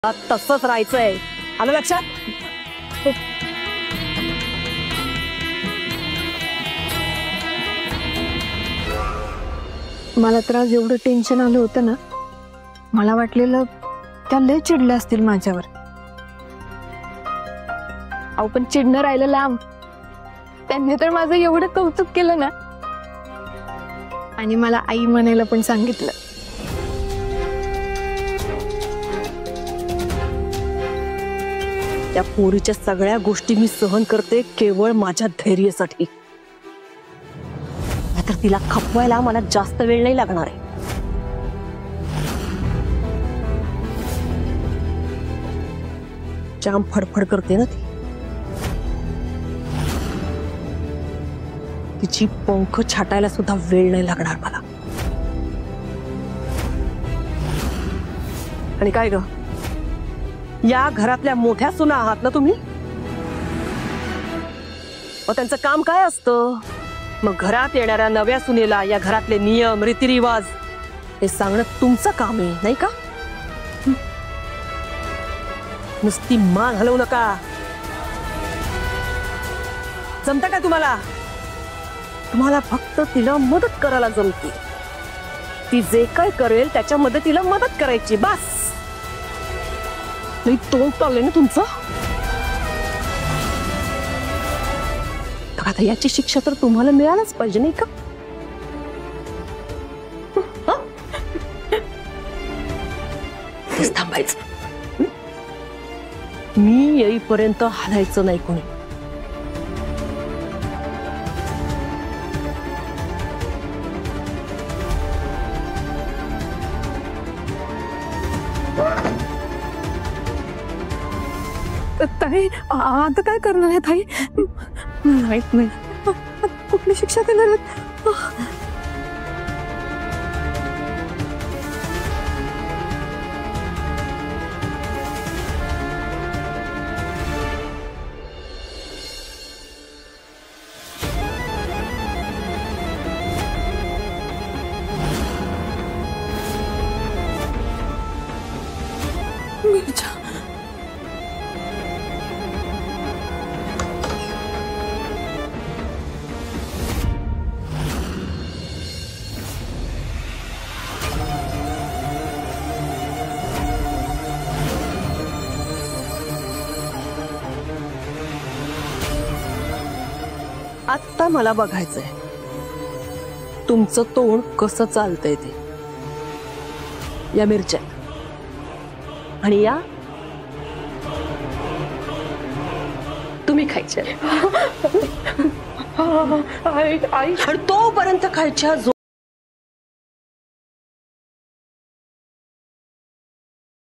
तसंच राहायचंय, आलं लक्षात? मला तर आज एवढं टेन्शन आलं होतं ना, मला वाटलेलं त्या लय चिडल्या असतील माझ्यावर. अहो पण चिडणं राहिलं लांब, त्यांनी तर माझं एवढं कौतुक केलं ना, आणि मला आई म्हणायला पण सांगितलं. त्या पोरीच्या सगळ्या गोष्टी मी सहन करते केवळ माझ्या धैर्यासाठी. नाहीतर तिला खपवायला मला जास्त वेळ नाही लागणार आहे. जाम फडफड करते ना ती. तिची पंख छाटायला सुद्धा वेळ नाही लागणार मला. आणि काय ग, या घरातल्या मोठ्या सुना आहात ना तुम्ही? मग त्यांचं काम काय असतं? मग घरात येणाऱ्या नव्या सुनेला या घरातले नियम रीतिरिवाज हे सांगणं तुमचं काम आहे, नाही का? नुसती मान हलवू नका. जमतं का तुम्हाला? तुम्हाला फक्त तिला मदत करायला जमते. ती जे काय करेल त्याच्या मदतीला मदत करायची, बस. नाही तोंड चाललंय ना तुमचं. आता याची शिक्षा तर तुम्हाला मिळालंच पाहिजे, नाही का? थांबायचं. मी येईपर्यंत हलायचं नाही कोणी. ताई आता काय करणार आहे ताई? माहित नाही कुठली शिक्षा देणार आहेत. आता मला बघायचंय तुमचं तोंड कसं चालतंय ते. या मिरच्या आणि या तुम्ही खायच्या. आणि तोपर्यंत खायच्या